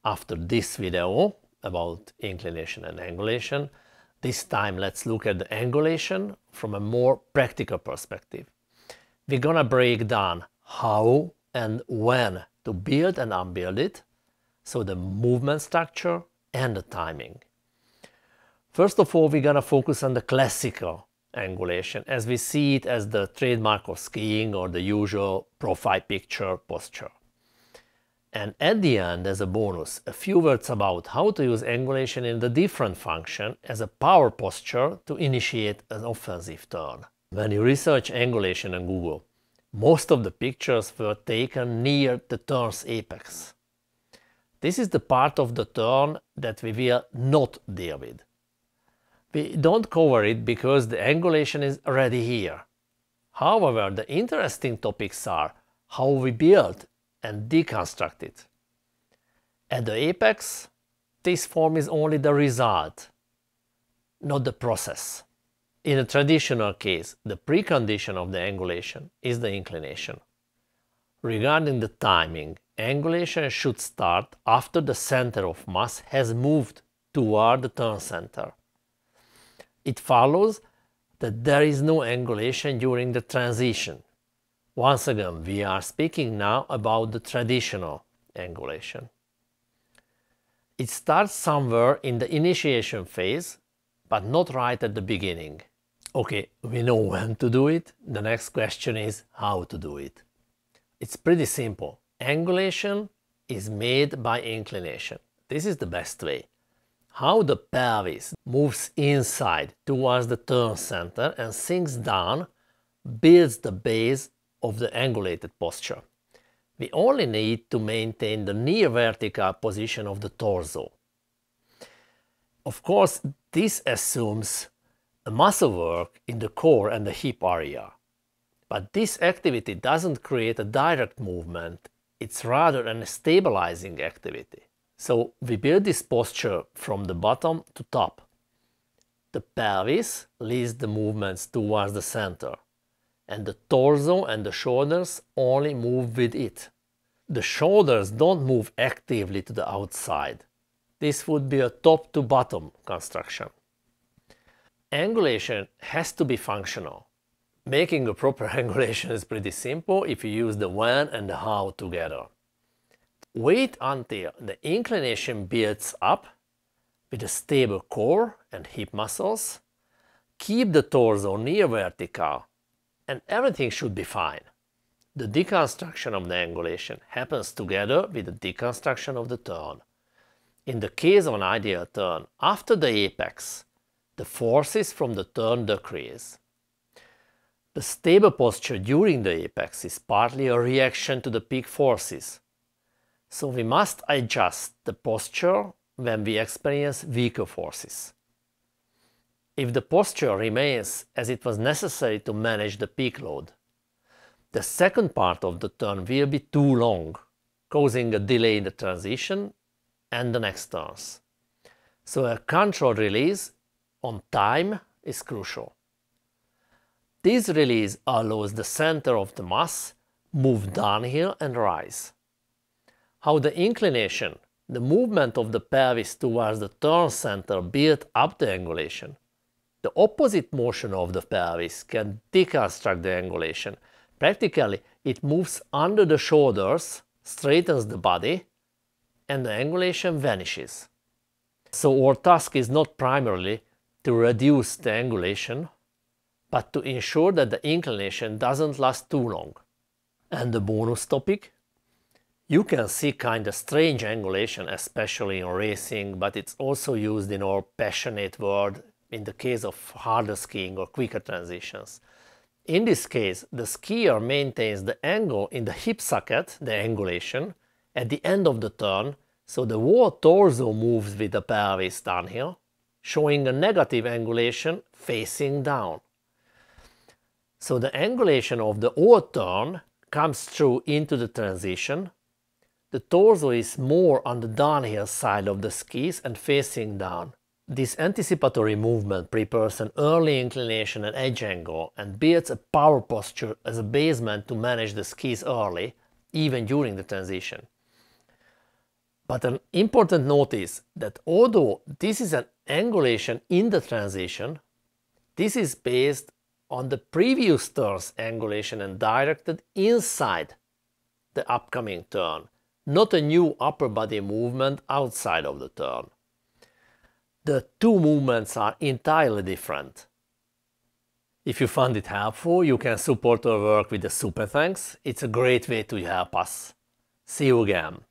after this video about inclination and angulation. This time let's look at the angulation from a more practical perspective. We're gonna break down how and when to build and unbuild it, so the movement structure and the timing. First of all, we're gonna focus on the classical angulation as we see it as the trademark of skiing or the usual profile picture posture. And at the end, as a bonus, a few words about how to use angulation in the different function as a power posture to initiate an offensive turn. When you research angulation on Google, most of the pictures were taken near the turn's apex. This is the part of the turn that we will not deal with. We don't cover it because the angulation is already here. However, the interesting topics are how we build and deconstruct it. At the apex, this form is only the result, not the process. In a traditional case, the precondition of the angulation is the inclination. Regarding the timing, angulation should start after the center of mass has moved toward the turn center. It follows that there is no angulation during the transition. Once again, we are speaking now about the traditional angulation. It starts somewhere in the initiation phase, but not right at the beginning. Okay, we know when to do it. The next question is how to do it. It's pretty simple. Angulation is made by inclination. This is the best way. How the pelvis moves inside towards the turn center and sinks down builds the base of the angulated posture. We only need to maintain the near vertical position of the torso. Of course, this assumes a muscle work in the core and the hip area. But this activity doesn't create a direct movement, it's rather a stabilizing activity. So we build this posture from the bottom to top. The pelvis leads the movements towards the center, and the torso and the shoulders only move with it. The shoulders don't move actively to the outside. This would be a top to bottom construction. Angulation has to be functional. Making a proper angulation is pretty simple if you use the when and the how together. Wait until the inclination builds up with a stable core and hip muscles. Keep the torso near vertical and everything should be fine. The deconstruction of the angulation happens together with the deconstruction of the turn. In the case of an ideal turn, after the apex, the forces from the turn decrease. The stable posture during the apex is partly a reaction to the peak forces. So we must adjust the posture when we experience weaker forces. If the posture remains as it was necessary to manage the peak load, the second part of the turn will be too long, causing a delay in the transition and the next turns. So a controlled release on time is crucial. This release allows the center of the mass move downhill and rise. How the inclination, the movement of the pelvis towards the turn center built up the angulation. The opposite motion of the pelvis can deconstruct the angulation. Practically, it moves under the shoulders, straightens the body, and the angulation vanishes. So our task is not primarily to reduce the angulation, but to ensure that the inclination doesn't last too long. And the bonus topic? You can see kinda strange angulation, especially in racing, but it's also used in our passionate world in the case of harder skiing or quicker transitions. In this case, the skier maintains the angle in the hip socket, the angulation, at the end of the turn, so the whole torso moves with the pelvis downhill, showing a negative angulation facing down. So the angulation of the whole turn comes through into the transition. The torso is more on the downhill side of the skis and facing down. This anticipatory movement prepares an early inclination and edge angle and builds a power posture as a basement to manage the skis early, even during the transition. But an important note is that although this is an angulation in the transition, this is based on the previous turn's angulation and directed inside the upcoming turn, not a new upper body movement outside of the turn. The two movements are entirely different. If you found it helpful, you can support our work with a super thanks. It's a great way to help us. See you again.